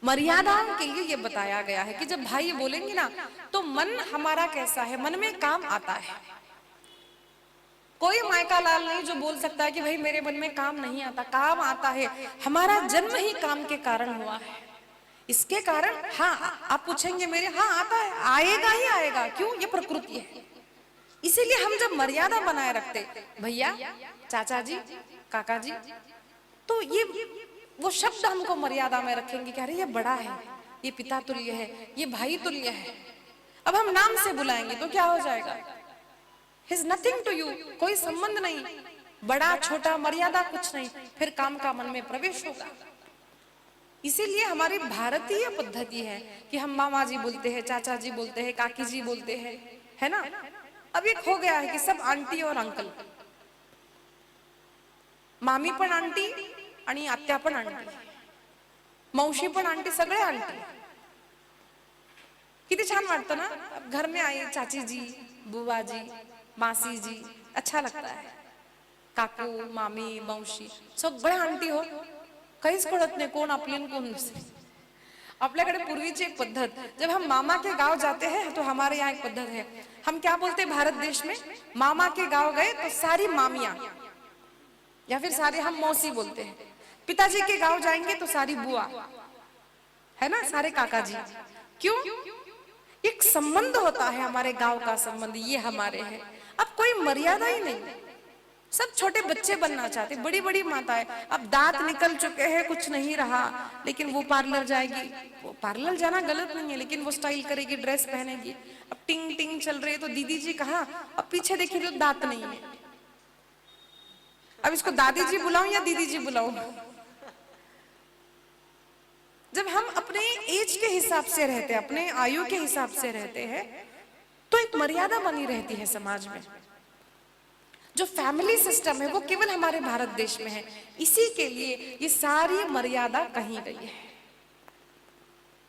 मर्यादाओं के लिए ये बताया गया है कि जब भाई बोलेंगे ना तो मन हमारा कैसा है, मन में काम आता है। कोई मायका लाल नहीं जो बोल सकता है कि भाई मेरे मन में काम नहीं आता, काम आता है। हमारा जन्म ही काम के कारण हुआ है। इसके कारण हाँ, आप पूछेंगे मेरे, हाँ आता है, आएगा ही आएगा, क्यों? ये प्रकृति है। इसीलिए हम जब मर्यादा बनाए रखते, भैया, चाचा जी, काका जी, तो ये वो शब्द हमको मर्यादा में रखेंगे कि अरे ये बड़ा है, ये पिता तुल्य है, ये भाई तुल्य है। अब हम नाम से बुलाएंगे तो क्या हो जाएगा? He's nothing to you, कोई संबंध नहीं, बड़ा छोटा मर्यादा कुछ नहीं, फिर काम का मन में प्रवेश होगा। इसीलिए हमारी भारतीय पद्धति है कि हम मामा जी बोलते हैं, चाचा जी बोलते हैं, काकी जी बोलते हैं, है ना। अब एक हो गया है कि सब आंटी और अंकल, मामी पण आंटी आणि आत्या पण आंटी, मौशी पण आंटी, सगळे आंटी। किती छान वाटतं ना, घर में आई चाची जी, बुआ जी, मासी जी, अच्छा लगता है। काकू, मामी, मौशी, सगळे आंटी हो, काहीच कळत नाही कोण आपली आणि कोण दुसरी। आपल्याकडे पूर्वीची एक पद्धत, जब हम मामा के गांव जाते हैं तो हमारे यहाँ एक पद्धत है, हम क्या बोलते हैं भारत देश में, मामा के गांव गए तो सारी मामियां, या फिर सारे हम मौसी बोलते हैं। पिताजी के गांव जाएंगे तो सारी बुआ, है ना, सारे काका जी। क्यों? एक संबंध होता है हमारे गांव का संबंध, ये हमारे है। अब कोई मर्यादा ही नहीं, सब छोटे बच्चे बनना चाहते, बड़ी बड़ी माताएं, अब दांत निकल चुके हैं, कुछ नहीं रहा, लेकिन वो पार्लर जाएगी। वो पार्लर जाना गलत नहीं है, लेकिन वो स्टाइल करेगी, ड्रेस पहनेगी। अब टिंग टिंग चल रही है तो दीदी जी कहाँ, अब पीछे देखिए तो दांत नहीं है। अब इसको दादी जी बुलाऊं या दीदी जी बुलाऊं? जब हम अपने एज के हिसाब से रहते हैं, अपने आयु के हिसाब से रहते हैं, तो एक मर्यादा बनी रहती है समाज में। जो फैमिली सिस्टम है वो केवल हमारे भारत देश में है, इसी के लिए ये सारी मर्यादा कही गई है।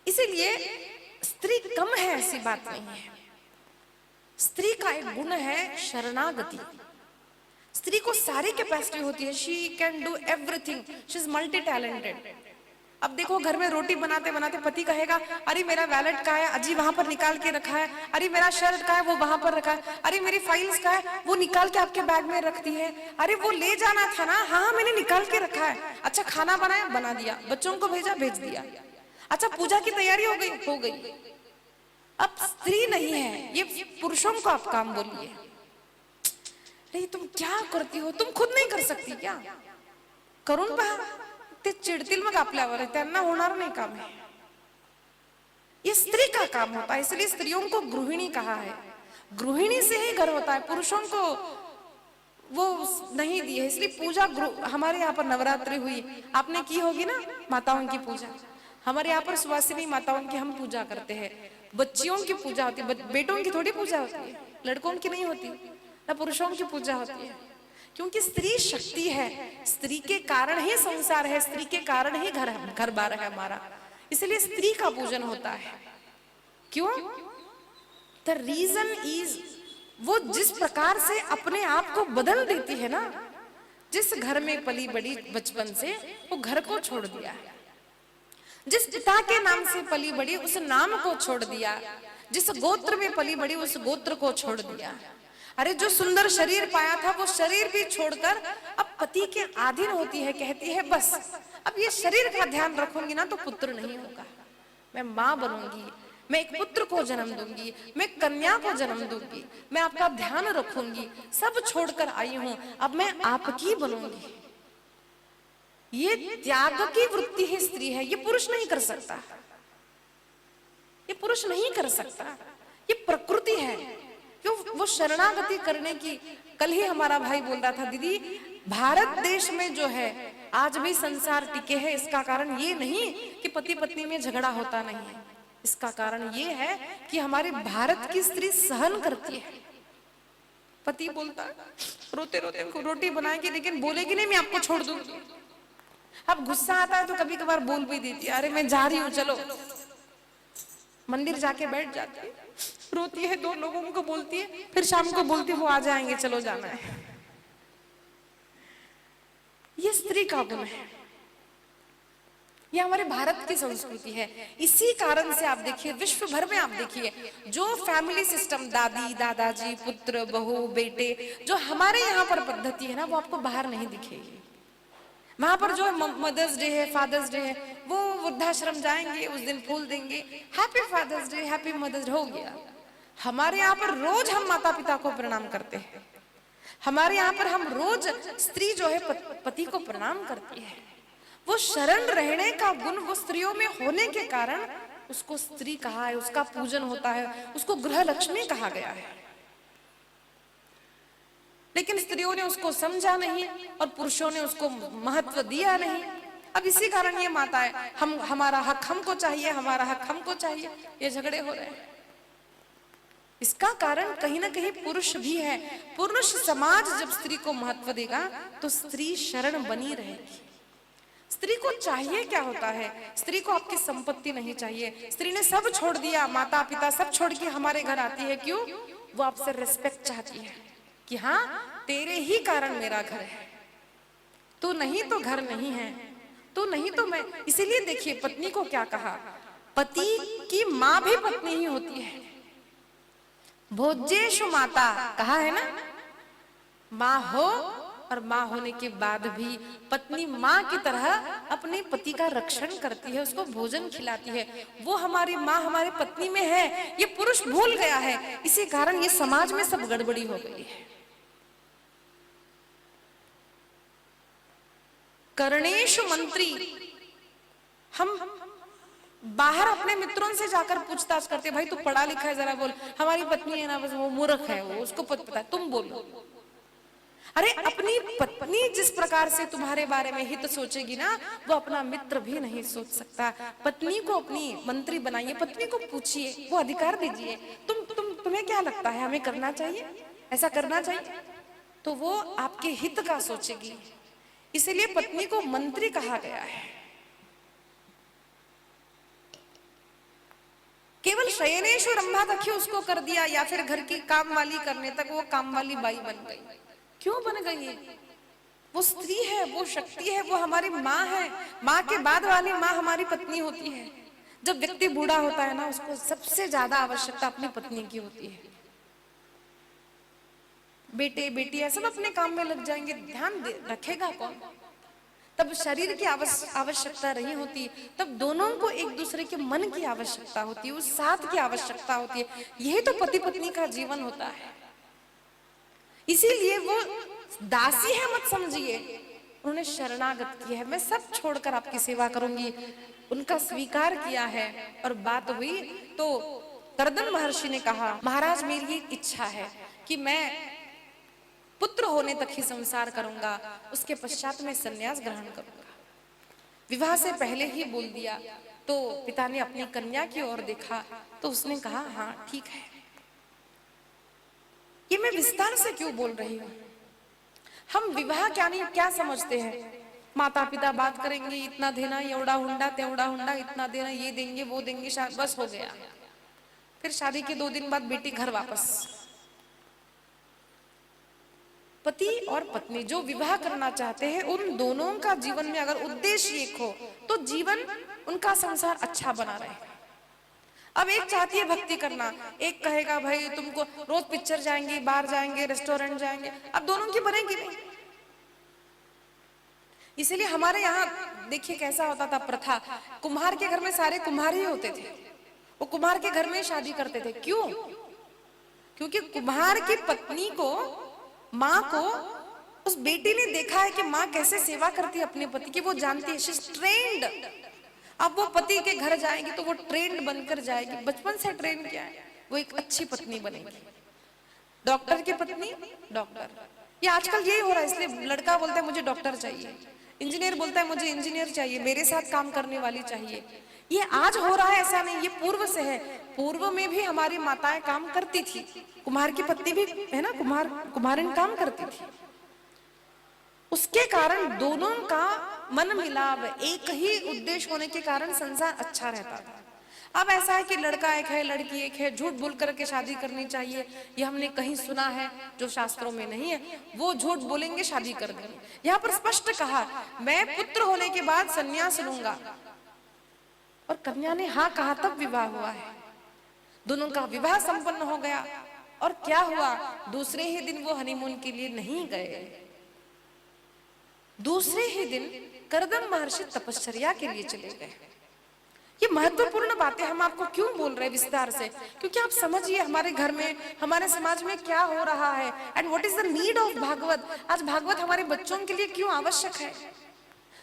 इसीलिए स्त्री कम है ऐसी बात नहीं है। स्त्री का एक गुण है शरणागति। स्त्री को सारी कैपेसिटी होती है, she can do everything, she is multi talented. अब देखो घर में रोटी बनाते बनाते पति कहेगा अरे मेरा वैलेट कहाँ है, अजी वहां पर निकाल के रखा है, अरे मेरा शर्ट कहाँ है, वो वहां पर रखा है, अरे मेरी फाइल्स कहाँ है, वो निकाल के आपके बैग में रखती है, अरे वो ले जाना था ना, हाँ मैंने निकाल के रखा है, अच्छा खाना बनाया, बना दिया, बच्चों को भेजा, भेज दिया, अच्छा पूजा की तैयारी हो गई, हो गई। अब स्त्री नहीं है, ये पुरुषों को आप काम बोलिए, नहीं तुम क्या करती हो, तुम खुद नहीं कर सकती क्या? करून पहा, ते चिडतील मग आपल्यावर, त्यांना होणार नाही काम है। ये स्त्री का काम होता है, इसलिए स्त्रियों को गृहिणी कहा है। गृहिणी से ही घर होता है, पुरुषों को वो नहीं दी है। इसलिए पूजा, हमारे यहाँ पर नवरात्रि हुई, आपने की होगी ना माताओं की पूजा, हमारे यहाँ पर सुवासिनी माताओं की हम पूजा करते हैं। बच्चियों की पूजा होती है, बेटों की थोड़ी पूजा होती है, लड़कों की नहीं होती, ना पुरुषों की पूजा होती है। क्योंकि स्त्री शक्ति है, स्त्री के कारण ही संसार है, स्त्री के कारण ही घर बार है हमारा, इसलिए स्त्री का पूजन होता है। क्यों? द रीजन इज, वो जिस प्रकार से अपने आप को बदल देती है ना, जिस घर में पली बड़ी बचपन से, वो घर को छोड़ दिया, जिस पिता के नाम से पली बड़ी उस नाम को छोड़ दिया, जिस गोत्र में पली बड़ी उस गोत्र को छोड़ दिया। अरे जो सुंदर शरीर पाया था वो शरीर भी छोड़कर अब पति के अधीन होती है, कहती है बस अब ये शरीर का ध्यान रखूंगी ना तो पुत्र नहीं होगा, मैं माँ बनूंगी, मैं एक पुत्र को जन्म दूंगी, मैं कन्या को जन्म दूंगी, मैं आपका ध्यान रखूंगी, सब छोड़कर आई हूं, अब मैं आपकी बनूंगी। ये त्याग की वृत्ति ही स्त्री है, ये पुरुष नहीं कर सकता, ये पुरुष नहीं कर सकता, ये प्रकृति है। क्यों? वो शरणागति करने की, कल ही हमारा भाई बोल रहा था, दीदी भारत देश में जो है आज भी संसार टिके है, इसका कारण ये नहीं कि पति पत्नी में झगड़ा होता नहीं है, इसका कारण ये है कि हमारे भारत की स्त्री सहन करती है। पति बोलता रोते रोते उनको रोटी बनाएगी, लेकिन बोलेगी नहीं मैं आपको छोड़ दूंगी। अब गुस्सा आता है तो कभी कभार बोल भी देती है, अरे मैं जा रही हूँ चलो, मंदिर जाके बैठ जाती है, रोती है, दो लोगों को बोलती है, फिर शाम को बोलती है वो आ जाएंगे चलो जाना है। ये स्त्री का गुण है। ये हमारे भारत की संस्कृति है। इसी कारण से आप देखिए विश्व भर में आप देखिए जो फैमिली सिस्टम, दादी दादाजी पुत्र बहू बेटे, जो हमारे यहाँ पर पद्धति है ना, वो आपको बाहर नहीं दिखेगी। वहां पर जो मदर्स डे है, फादर्स डे है, वो वृद्धाश्रम जाएंगे, उस दिन फूल देंगे, happy Father's Day, happy Mother's Day, हो गया। हमारे यहाँ पर रोज हम माता पिता को प्रणाम करते हैं। हमारे यहाँ पर हम रोज स्त्री जो है पति को प्रणाम करती है। वो शरण रहने का गुण वो स्त्रियों में होने के कारण उसको स्त्री कहा है, उसका पूजन होता है, उसको गृह लक्ष्मी कहा गया है। लेकिन स्त्रियों ने उसको समझा नहीं और पुरुषों ने उसको महत्व दिया नहीं। अब इसी कारण ये माताएं, हम हमारा हक हमको चाहिए, हमारा हक हमको चाहिए, ये झगड़े हो रहे हैं। इसका कारण कहीं ना कहीं पुरुष भी है। पुरुष समाज जब स्त्री को महत्व देगा तो स्त्री शरण बनी रहेगी। स्त्री को चाहिए क्या होता है? स्त्री को आपकी संपत्ति नहीं चाहिए। स्त्री ने सब छोड़ दिया, माता पिता सब छोड़ के हमारे घर आती है, क्यों? वो आपसे रिस्पेक्ट चाहती है कि हाँ तेरे ही कारण मेरा घर है, तू नहीं तो घर नहीं है, तू नहीं तो मैं। इसीलिए देखिए पत्नी को क्या कहा, पति की माँ भी पत्नी ही होती है। भोज्येषु माता कहा है ना, माँ हो और माँ होने के बाद भी पत्नी माँ की तरह अपने पति का रक्षण करती है, उसको भोजन खिलाती है। वो हमारी माँ हमारे पत्नी में है, ये पुरुष भूल गया है। इसी कारण ये समाज में सब गड़बड़ी हो गई है। कर्णेषु मंत्री, हम बाहर अपने मित्रों से जाकर पूछताछ करते, भाई तू पढ़ा लिखा है जरा बोल। हमारी पत्नी है ना, बस वो मूर्ख है, वो उसको पता है, तुम बोलो। अरे अपनी पत्नी जिस प्रकार से तुम्हारे बारे में हित सोचेगी ना, वो अपना मित्र भी नहीं सोच सकता। पत्नी को अपनी मंत्री बनाइए, पत्नी को पूछिए, वो अधिकार दीजिए, तुम्हें क्या लगता है हमें करना चाहिए, ऐसा करना चाहिए, तो वो आपके हित का सोचेगी। इसलिए पत्नी को मंत्री कहा गया है। केवल शयनेषु रंभा तक ही उसको कर दिया, या फिर घर की काम वाली करने तक वो काम वाली बाई बन गई। क्यों बन गई है? वो स्त्री है, वो शक्ति है, वो हमारी माँ है। माँ के बाद वाली माँ हमारी पत्नी होती है। जब व्यक्ति बूढ़ा होता है ना, उसको सबसे ज्यादा आवश्यकता अपनी पत्नी की होती है। बेटे बेटियां सब अपने काम में लग जाएंगे, ध्यान रखेगा कौन? तब शरीर की आवश्यकता नहीं होती, तब दोनों को एक दूसरे के मन की आवश्यकता होती है, उस साथ की आवश्यकता होती है। यही तो पति पत्नी का जीवन होता है। इसीलिए वो दासी है मत समझिए, उन्होंने शरणागत की है, मैं सब छोड़कर आपकी सेवा करूंगी, उनका स्वीकार किया है। और बात हुई तो कर्दम महर्षि ने कहा, महाराज मेरी इच्छा है कि मैं पुत्र होने तक ही संसार करूंगा, उसके पश्चात में संन्यास ग्रहण करूंगा। विवाह से पहले ही बोल दिया। तो पिता ने अपनी कन्या की ओर देखा तो उसने कहा, हाँ ठीक है। ये मैं विस्तार से क्यों बोल रही हूं? हम विवाह क्या समझते हैं? माता पिता बात करेंगे, इतना देना, एवढा हुंडा तेवढा हुंडा, इतना देना, ये देंगे वो देंगे, बस हो गया। फिर शादी के 2 दिन बाद बेटी घर वापस। पति और पत्नी जो विवाह करना चाहते हैं, उन दोनों का जीवन में अगर उद्देश्य एक हो तो जीवन उनका संसार अच्छा बना रहे। अब एक चाहती है भक्ति करना, एक कहेगा भाई तुमको रोज पिक्चर जाएंगे, बाहर जाएंगे, रेस्टोरेंट जाएंगे, अब दोनों की बनेगी नहीं। इसीलिए हमारे यहाँ देखिए कैसा होता था प्रथा, कुम्हार के घर में सारे कुम्हार ही होते थे, वो कुम्हार के घर में शादी करते थे। क्यों? क्योंकि कुम्हार की पत्नी को, माँ को, उस बेटी ने देखा है कि माँ कैसे सेवा करती है अपने पति की, वो जानती है, शी इज ट्रेन्ड। अब वो पति के घर जाएगी तो वो ट्रेंड बनकर जाएगी, बचपन से ट्रेन किया है, वो एक अच्छी पत्नी बनेगी। डॉक्टर की पत्नी डॉक्टर, ये आजकल यही हो रहा है। इसलिए लड़का बोलता है मुझे डॉक्टर चाहिए, इंजीनियर बोलता है मुझे इंजीनियर चाहिए, मेरे साथ काम करने वाली चाहिए। ये आज हो रहा है, ऐसा नहीं, ये पूर्व से है। पूर्व में भी हमारी माताएं काम करती थी, कुम्हार की पत्नी भी है ना, कुम्हारिन काम करती थी। उसके कारण दोनों का मन मिलाव, एक ही उद्देश्य होने के कारण संसार अच्छा रहता था। अब ऐसा है कि लड़का एक है, लड़की एक है, झूठ बोल करके शादी करनी चाहिए, ये हमने कहीं सुना है जो शास्त्रों में नहीं है, वो झूठ बोलेंगे शादी कर देंगे। यहाँ पर स्पष्ट कहा, मैं पुत्र होने के बाद संन्यास लूंगा, और कन्या ने हाँ कहा तब विवाह हुआ है। दोनों का विवाह संपन्न हो गया और क्या हुआ, दूसरे ही दिन वो हनीमून के लिए नहीं गए। दूसरे ही दिन कर्दम महर्षि तपश्चर्या के लिए चले गए। ये महत्वपूर्ण बातें हम आपको क्यों बोल रहे हैं विस्तार से, क्योंकि आप समझिए हमारे घर में, हमारे समाज में क्या हो रहा है and what is the need of Bhagwat. आज भागवत हमारे बच्चों के लिए क्यों आवश्यक है।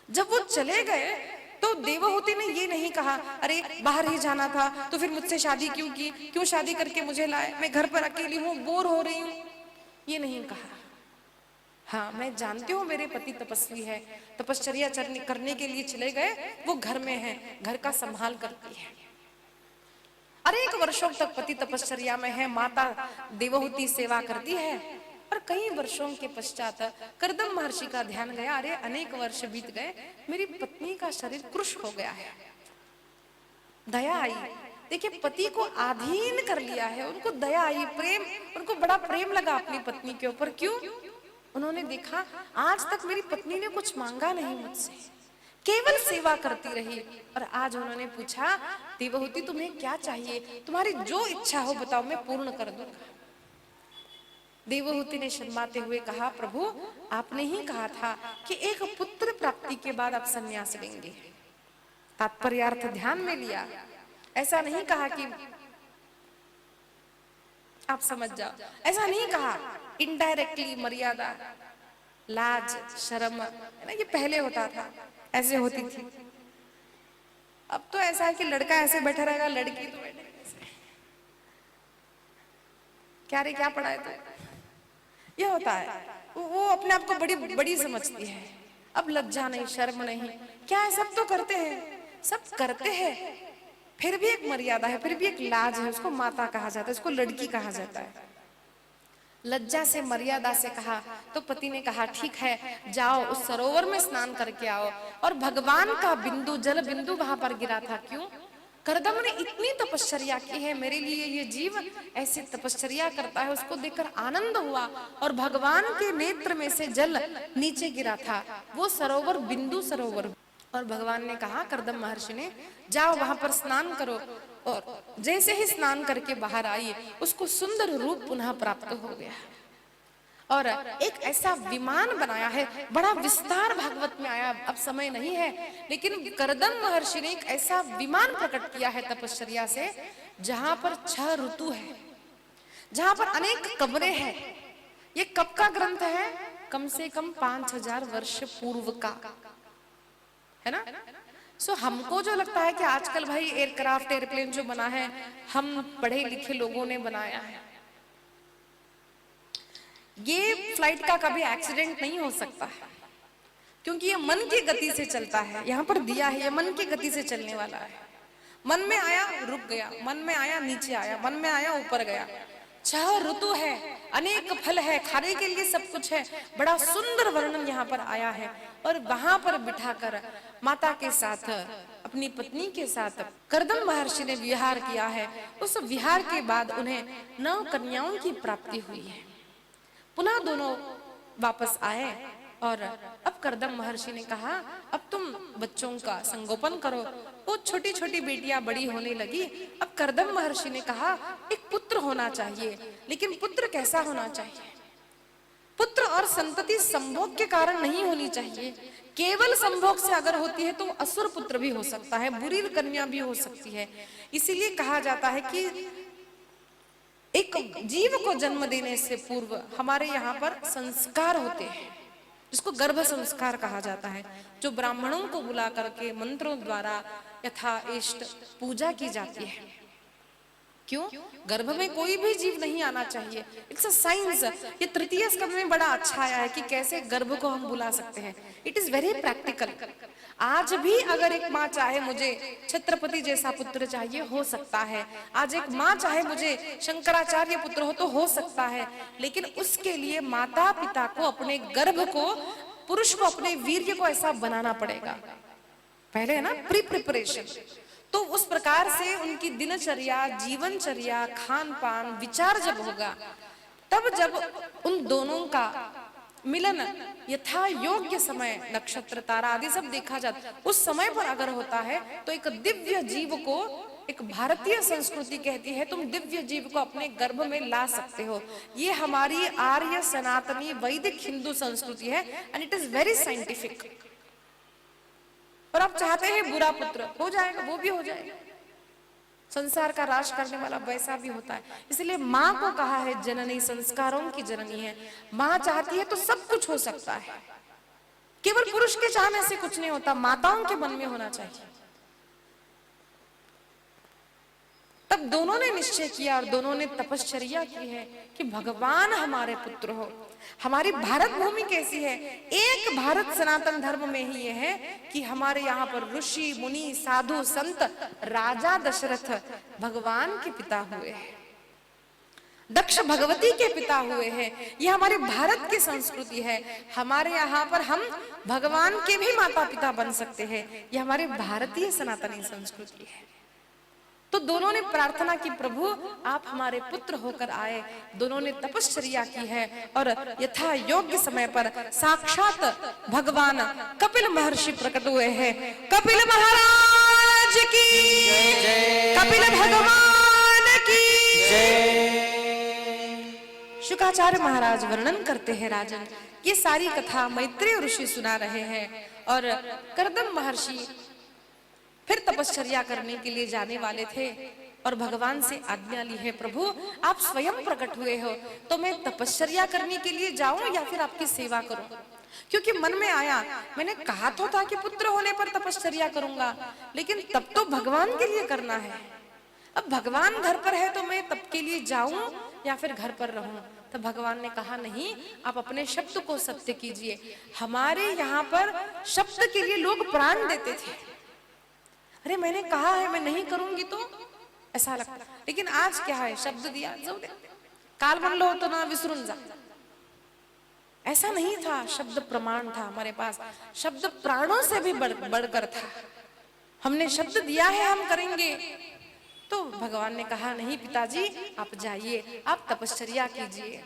जब वो चले गए तो देवहूति ने ये नहीं कहा अरे बाहर ही जाना था तो फिर मुझसे शादी क्यों की, क्यों शादी करके मुझे लाए, मैं घर पर अकेली हूँ, बोर हो रही हूँ, ये नहीं कहा। हाँ मैं जानती हूँ मेरे पति तपस्वी है, तपश्चर्या करने के लिए चले गए, वो घर में है, घर का संभाल करती है। अनेक वर्षों तक पति तपश्चर्या में है, माता देवहूति सेवा करती है। और कई वर्षों के पश्चात कर्दम महर्षि का ध्यान गया, अरे अनेक वर्ष बीत गए, मेरी पत्नी का शरीर कृश हो गया है। दया आई, देखिए पति को अधीन कर लिया है, उनको दया आई, प्रेम, उनको बड़ा प्रेम लगा अपनी पत्नी के ऊपर। क्यों? उन्होंने देखा आज तक मेरी पत्नी ने कुछ मांगा नहीं मुझसे, केवल सेवा करती रही। और आज उन्होंने पूछा देवहूति तुम्हें क्या चाहिए, तुम्हारी जो इच्छा हो बताओ, मैं पूर्ण कर दूंगा। देवहूति ने शर्माते हुए कहा प्रभु आपने ही कहा था कि एक पुत्र प्राप्ति के बाद आप संन्यास लेंगे। तात्पर्यार्थ ध्यान में लिया, ऐसा नहीं कहा कि आप समझ जाओ, ऐसा नहीं कहा। इनडायरेक्टली मर्यादा, लाज, शर्म है ना, ये पहले होता था, ऐसे होती थी। अब तो ऐसा है कि लड़का ऐसे बैठा रहेगा, लड़की तो बैठे क्या रे क्या पढ़ा है तो, ये होता है। वो अपने आप को बड़ी बड़ी समझती है। अब लज्जा नहीं, शर्म नहीं, क्या है, सब तो करते हैं, सब करते हैं, फिर भी एक मर्यादा है, फिर भी एक लाज है, उसको माता कहा जाता है, उसको लड़की कहा जाता है। लज्जा से, मर्यादा से कहा तो पति ने कहा ठीक है जाओ उस सरोवर में स्नान करके आओ। और भगवान का बिंदु, जल बिंदु वहां पर गिरा था। क्यों? कर्दम ने इतनी तपश्चर्या की है, मेरे लिए ये जीव ऐसी तपश्चर्या करता है, उसको देखकर आनंद हुआ और भगवान के नेत्र में से जल नीचे गिरा था, वो सरोवर बिंदु सरोवर। और भगवान ने कहा कर्दम महर्षि ने जाओ वहां पर स्नान करो। और जैसे ही स्नान करके बाहर आई, उसको सुंदर रूप पुनः प्राप्त हो गया और एक ऐसा विमान बनाया है, बड़ा विस्तार भागवत में आया, अब समय नहीं है, लेकिन कर्दम महर्षि ने एक ऐसा विमान प्रकट किया है तपश्चर्या से, जहां पर 6 ऋतु है, जहां पर अनेक कमरे हैं। ये कब का ग्रंथ है? कम से कम 5000 वर्ष पूर्व का है ना। सो हमको जो लगता है कि आजकल भाई एयरक्राफ्ट, एयरप्लेन जो बना है, हम पढ़े लिखे लोगों ने बनाया है, ये फ्लाइट का कभी एक्सीडेंट नहीं हो सकता है, क्योंकि ये मन की गति से चलता है। यहाँ पर दिया है, ये मन की गति से चलने वाला है। मन में आया रुक गया, मन में आया नीचे आया, मन में आया ऊपर गया। 6 ऋतु है, अनेक फल है, खाने के लिए सब कुछ है, बड़ा सुंदर वर्णन यहाँ पर आया है। और वहां पर बिठाकर माता के साथ, अपनी पत्नी के साथ कर्दम महर्षि ने विहार किया है। उस विहार के बाद उन्हें 9 कन्याओं की प्राप्ति हुई है। पुनः दोनों वापस आए और अब कर्दम महर्षि ने कहा अब तुम बच्चों का संगोपन करो। वो छोटी छोटी बेटियां बड़ी होने लगी। अब कर्दम महर्षि ने कहा एक पुत्र होना चाहिए, लेकिन पुत्र कैसा होना चाहिए? पुत्र और संतति संभोग के कारण नहीं होनी चाहिए। केवल संभोग से अगर होती है तो असुर पुत्र भी हो सकता है, बुरी कन्या भी हो सकती है। इसीलिए कहा जाता है कि एक जीव को जन्म देने से पूर्व हमारे यहाँ पर संस्कार होते हैं, जिसको गर्भ संस्कार कहा जाता है, जो ब्राह्मणों को बुला करके मंत्रों द्वारा यथा इष्ट पूजा की जाती है। क्यों? गर्भ में कोई भी जीव नहीं आना चाहिए। It's a science. ये तृतीय स्कंद में बड़ा अच्छा आया है कि कैसे गर्भ को हम बुला सकते हैं। It is very practical. आज भी अगर एक माँ चाहे मुझे छत्रपति जैसा पुत्र चाहिए, हो सकता है। आज एक माँ चाहे मुझे शंकराचार्य पुत्र हो सकता है। लेकिन उसके लिए माता पिता को, अपने गर्भ को, पुरुष को, अपने वीर्य को ऐसा बनाना पड़ेगा। पहले है ना प्री प्रिपरेशन। तो उस प्रकार से उनकी दिनचर्या, जीवनचर्या, खान पान, विचार जब होगा, तब जब उन दोनों का मिलन यथा योग्य समय, नक्षत्र तारा आदि सब देखा जाता, उस समय पर अगर होता है तो एक दिव्य जीव को, एक भारतीय संस्कृति कहती है तुम दिव्य जीव को अपने गर्भ में ला सकते हो। ये हमारी आर्य सनातनी वैदिक हिंदू संस्कृति है and it is very scientific. और आप चाहते हैं बुरा पुत्र हो जाएगा, वो भी हो जाएगा। संसार का राज करने वाला वैसा भी होता है। इसलिए माँ को कहा है जननी संस्कारों की जननी है। माँ चाहती है तो सब कुछ हो सकता है। केवल पुरुष के चाहने से कुछ नहीं होता, माताओं के मन में होना चाहिए। तब दोनों ने निश्चय किया और दोनों ने तपश्चर्या की है कि भगवान हमारे पुत्र हो। हमारी भारत भूमि कैसी है, एक भारत सनातन धर्म में ही ये है कि हमारे यहाँ पर ऋषि मुनि साधु संत राजा दशरथ भगवान के पिता हुए हैं, दक्ष भगवती के पिता हुए हैं। ये हमारे भारत की संस्कृति है। हमारे यहाँ पर हम भगवान के भी माता पिता बन सकते हैं। ये हमारे भारतीय सनातनी संस्कृति है। तो दोनों ने प्रार्थना की प्रभु आप हमारे पुत्र होकर आए। दोनों ने तपश्चर्या की है और यथा योग्य समय पर साक्षात भगवान कपिल महर्षि प्रकट हुए हैं। कपिल महाराज की जय, कपिल भगवान की जय। शुकाचार्य महाराज वर्णन करते हैं राजन, ये सारी कथा मैत्रेय ऋषि सुना रहे हैं और कर्दम महर्षि फिर तपश्चर्या करने के लिए जाने वाले थे और भगवान से आज्ञा ली है प्रभु आप स्वयं प्रकट हुए हो तो मैं तपश्चर्या करने के लिए जाऊं या फिर आपकी सेवा करूं। क्योंकि मन में आया, मैंने कहा तो था कि पुत्र होने पर तपश्चर्या करूंगा, लेकिन तब तो भगवान के लिए करना है। अब भगवान घर पर है तो मैं तब के लिए जाऊं या फिर घर पर रहूं। तो भगवान ने कहा नहीं, आप अपने शब्द को सत्य कीजिए। हमारे यहाँ पर शब्द के लिए लोग प्राण देते थे। अरे मैंने कहा है मैं नहीं करूंगी तो ऐसा लगता, लेकिन आज क्या है, शब्द दिया जाऊ दे, काल म्हणलो होतो ना विसरून जा, ऐसा नहीं था। शब्द प्रमाण था हमारे पास, शब्द प्राणों से भी बढ़कर था। हमने शब्द दिया है हम करेंगे। तो भगवान ने कहा नहीं पिताजी आप जाइए, आप तपश्चर्या कीजिए।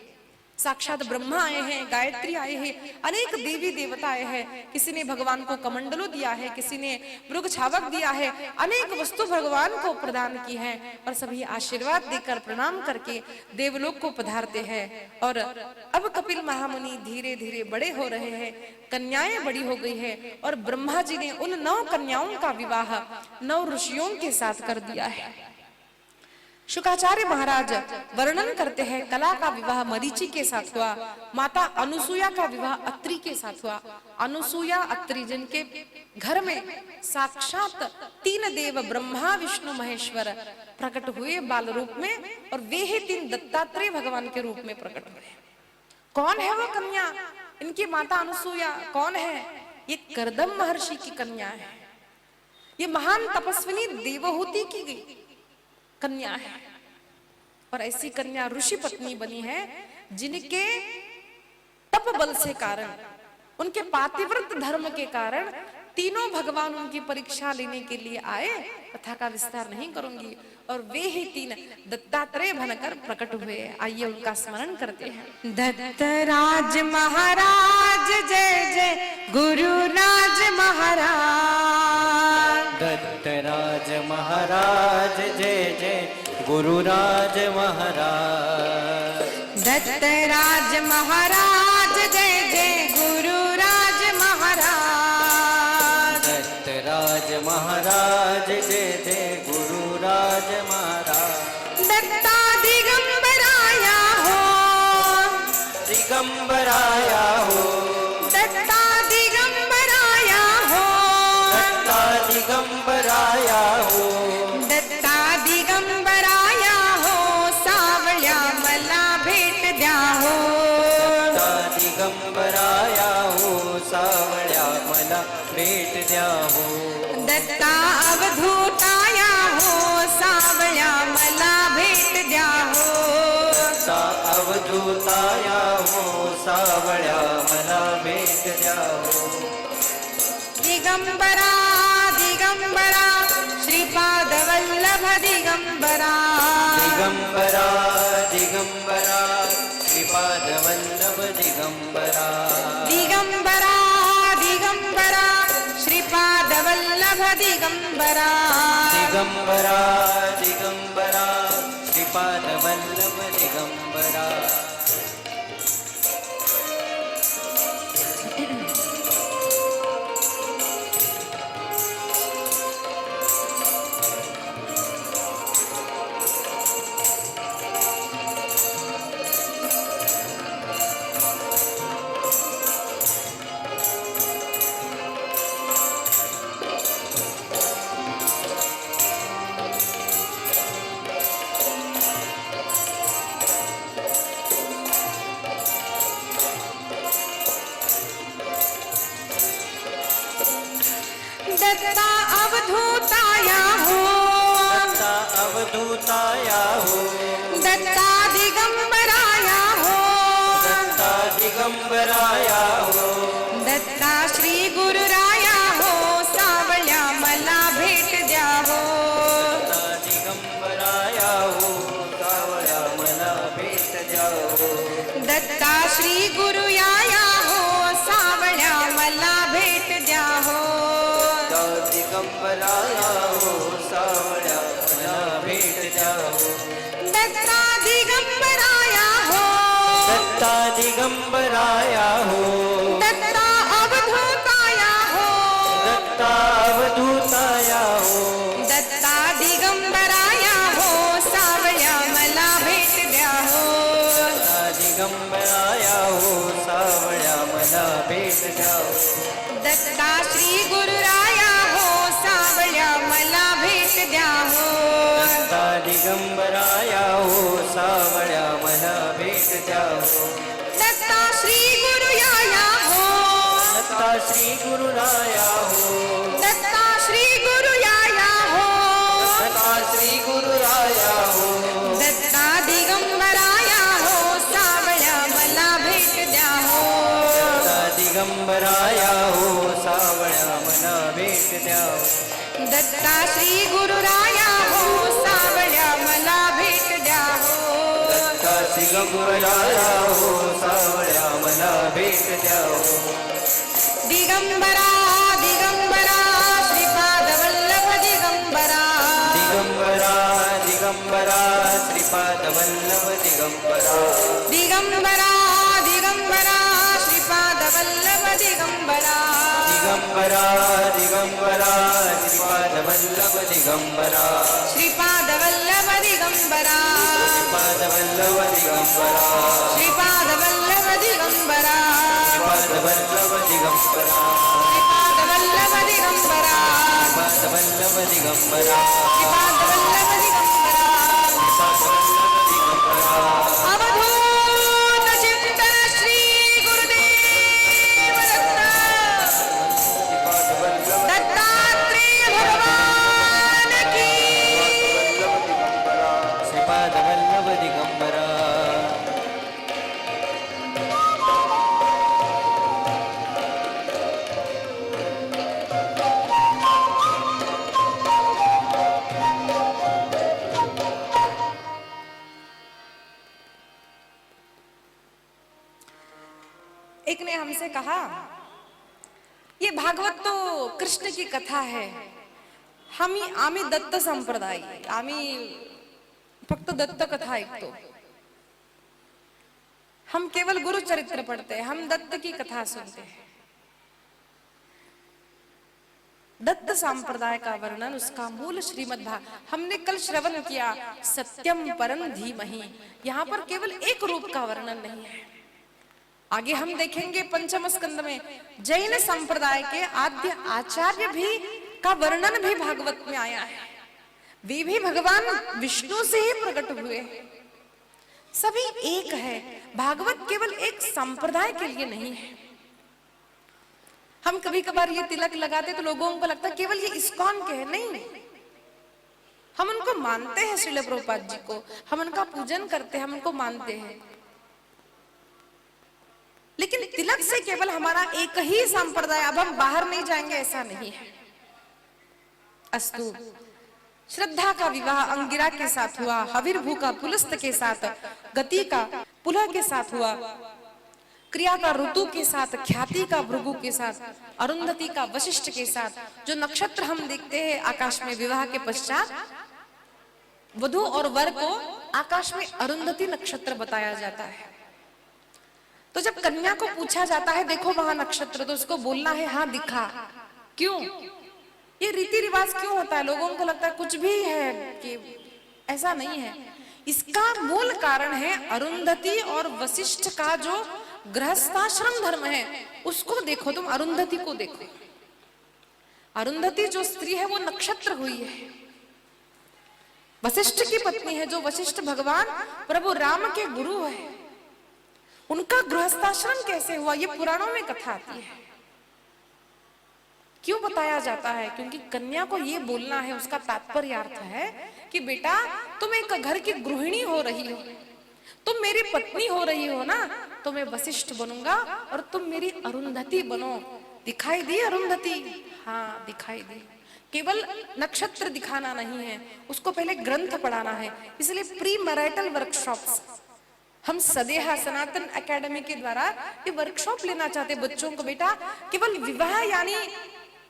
साक्षात ब्रह्मा आए हैं, गायत्री आए हैं, अनेक देवी देवता आए हैं। किसी ने भगवान को कमंडलो दिया है, किसी ने मृग छावक दिया है, अनेक वस्तु भगवान को प्रदान की है और सभी आशीर्वाद देकर प्रणाम करके देवलोक को पधारते हैं। और अब कपिल महामुनि धीरे धीरे बड़े हो रहे हैं, कन्याएं बड़ी हो गई है और ब्रह्मा जी ने उन 9 कन्याओं का विवाह 9 ऋषियों के साथ कर दिया है। शुकाचार्य महाराज वर्णन करते हैं कला का विवाह मरीचि के साथ हुआ, माता अनुसुया का विवाह अत्रि के साथ हुआ। अनुसुया अत्रि जिनके घर में साक्षात 3 देव ब्रह्मा विष्णु महेश्वर प्रकट हुए बाल रूप में और वे ही 3 दत्तात्रेय भगवान के रूप में प्रकट हुए। कौन है वो कन्या, इनकी माता अनुसुया कौन है, ये कर्दम महर्षि की कन्या है। ये महान तपस्विनी देवहूति की गई कन्या है और ऐसी कन्या ऋषि पत्नी बनी है जिनके तप बल से कारण, उनके पातिव्रत धर्म के कारण तीनों भगवान उनकी परीक्षा लेने के लिए आए। कथा का विस्तार नहीं करूंगी। और वे ही 3 दत्तात्रेय बनकर प्रकट हुए। आइए उनका स्मरण करते हैं। दत्तराज महाराज जय जय, गुरुराज महाराज। दत्तराज महाराज जय जय, गुरुराज महाराज। दत्तराज महाराज जय जय, गुरुराज महाराज। दत्तराज महाराज जय जय, गुरुराज महाराज। दत्ता दिगंबराया हो, दिगंबराया हो, दत्ता दिगंबराया हो, दत्ता दिगंबराया हो, दत्ता दिगंबराया हो, सावळ्या मला भेट द्या हो। दत्ता दिगंबराया हो, सावळ्या मला भेट द्या हो। दत्ता अवधूताया हो, सावळ्या मला भेट द्या हो। दत्ता अवधूताया हो, सावळ्या मला भेट द्या हो। दिगंबरा दिगंबरा, श्रीपाद वल्लभ दिगंबरा। दिगंबरा दिगंबरा, श्रीपाद वल्लभ दिगंबरा। दिगंबरा दिगंबरा दिगंबरा श्रीपाद वल्लभ दिगंबरा दत्ता अवधूताया हो दत्ता अवधूताया हो दत्ता दिगंबराया हो दत्ता दिगंबराया हो दत्ता श्री गुरुराया हो सावळ्या मला भेट द्या हो दत्ता दिगंबराया हो सावळ्या मला भेट द्या हो दत्ता श्री गुरुयाया हो सावळ्या मला भेट द्या हो दिगंबराया हो सावळ्या मला भेट द्या हो दत्ता दिगंबराया हो दत्ता दिगंबराया हो दत्ता अवधूताया हो दत्ता अवधूताया हो दत्ता दिगंबराया हो सावळ्या मला भेट द्या हो दत्ता दिगंबराया हो सावळ्या मला भेट द्या हो दत्ता श्री गुरुराया हो सावळ्या मला भेट द्या हो दत्ता दिगंबराया हो सावळ्या मला भेट द्या हो दत्ता श्री गुरुयाया हो दत्ता श्री गुरुराया हो दत्ता श्री गुरुयाया हो दत्ता श्री गुरुराया हो दत्ता दिगंबराया हो सावळ्या मला भेट द्या हो दत्ता दिगंबराया हो सावळ्या मला भेट द्या हो दत्ता श्री गुरुराया हो सावळ्या मला भेट द्या हो दत्ता दिगंबराया हो सावळ्या मला भेट द्या हो दिगंबरा दिगंबरा श्रीपाद वल्लभ दिगंबरा दिगंबरा दिगंबरा श्रीपाद वल्लभ दिगंबरा दिगंबरा दिगंबरा श्रीपाद वल्लभ दिगंबरा दिगंबरा दिगंबरा श्रीपाद वल्लभ दिगंबरा श्रीपाद वल्लभ दिगंबरा श्रीपाद वल्लभ दिगंबरा श्रीपाद वल्लभ दिगंबरा श्रीपाद वल्लभ दिगंबरा श्रीपाद वल्लभ दिगंबरा श्रीपाद वल्लभ दिगंबरा श्रीपाद वल्लभ दिगंबरा श्रीपाद वल्लभ दिगंबरा अवधूत चिंतन श्री गुरुदेव दत्त दत्तात्रेय भगवान की श्रीपाद वल्लभ दिगंबरा एक ने हमसे कहा ये भागवत तो कृष्ण की कथा है आम्ही दत्त संप्रदाय आम्ही फक्त दत्त कथा ऐकतो हम केवल गुरु चरित्र पढ़ते हैं हम दत्त की कथा सुनते हैं दत्त संप्रदाय का वर्णन उसका मूल श्रीमद् हमने कल श्रवण किया सत्यम परम धीमहि यहाँ पर केवल एक रूप का वर्णन नहीं है आगे हम देखेंगे पंचम स्कंद में जैन संप्रदाय के आद्य आचार्य भी का वर्णन भी भागवत में आया है वे भी भगवान विष्णु से ही प्रकट हुए सभी एक है भागवत केवल एक संप्रदाय के लिए नहीं है हम कभी कभार ये तिलक लगाते तो लोगों को लगता है केवल ये इस्कॉन के है नहीं हम उनको मानते हैं श्रील प्रभुपाद जी को हम उनका पूजन करते हैं हम उनको मानते हैं लेकिन तिलक से केवल हमारा एक ही संप्रदाय अब हम बाहर नहीं जाएंगे ऐसा नहीं है अस्तु श्रद्धा का विवाह अंगिरा के साथ हुआ हविर्भू का पुलस्त के साथ गति का पुलह के साथ हुआ क्रिया का ऋतु के साथ, ख्याति का भृगु के साथ, अरुंधति का वशिष्ठ के साथ, जो नक्षत्र हम देखते हैं आकाश में विवाह के पश्चात, वधू और वर को आकाश में अरुंधति नक्षत्र बताया जाता है। तो जब कन्या को पूछा जाता है देखो वहां नक्षत्र, तो उसको बोलना है हाँ दिखा। क्यों? ये रीति रिवाज क्यों होता है? लोगों को लगता है कुछ भी है कि ऐसा नहीं है। इसका मूल कारण है अरुंधति और वशिष्ठ का जो गृहस्थाश्रम धर्म है, उसको देखो तुम, अरुंधति को देखो। अरुंधति जो स्त्री है वो नक्षत्र हुई है, वशिष्ठ की पत्नी है, जो वशिष्ठ भगवान प्रभु राम के गुरु है। उनका गृहस्थाश्रम कैसे हुआ, ये पुराणों में कथा आती है। क्यों बताया जाता है? क्योंकि कन्या को ये बोलना है, उसका तात्पर्य अर्थ है कि बेटा तुम एक घर की गृहिणी हो रही हो, तुम मेरी पत्नी हो रही हो ना, तो मैं वशिष्ठ बनूंगा और तुम मेरी अरुंधति बनो। दिखाई दी अरुंधति? हाँ दिखाई दी। केवल नक्षत्र दिखाना नहीं है, उसको पहले ग्रंथ पढ़ाना है। इसलिए प्री मैरिटल वर्कशॉप्स हम सदेहा सनातन एकेडमी के द्वारा ये वर्कशॉप लेना चाहते बच्चों को। बेटा केवल विवाह यानी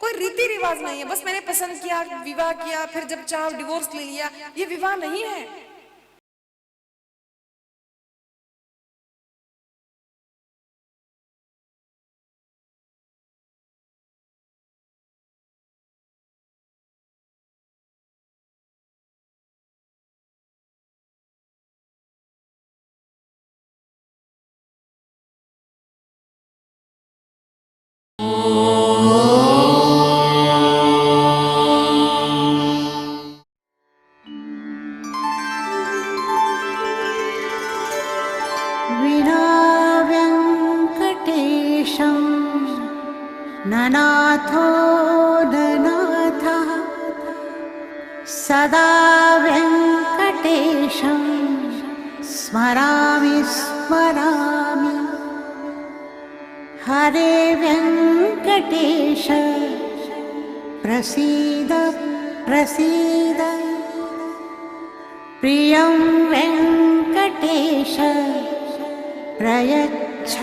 कोई रीति रिवाज नहीं है, बस मैंने पसंद किया विवाह किया, फिर जब चाहो डिवोर्स ले लिया, ये विवाह नहीं है। विना व्यङ्कटेशं ननाथो ननाथः सदा व्यङ्कटेशं स्मरामि स्मरामि। हरे व्यङ्कटेश प्रसीद प्रसीद। प्रियं वेङ्कटेश प्रयच्छ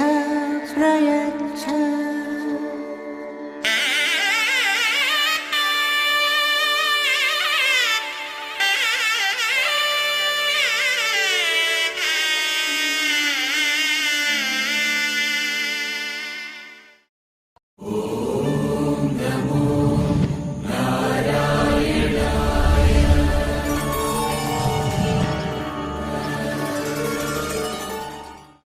प्रयच्छ।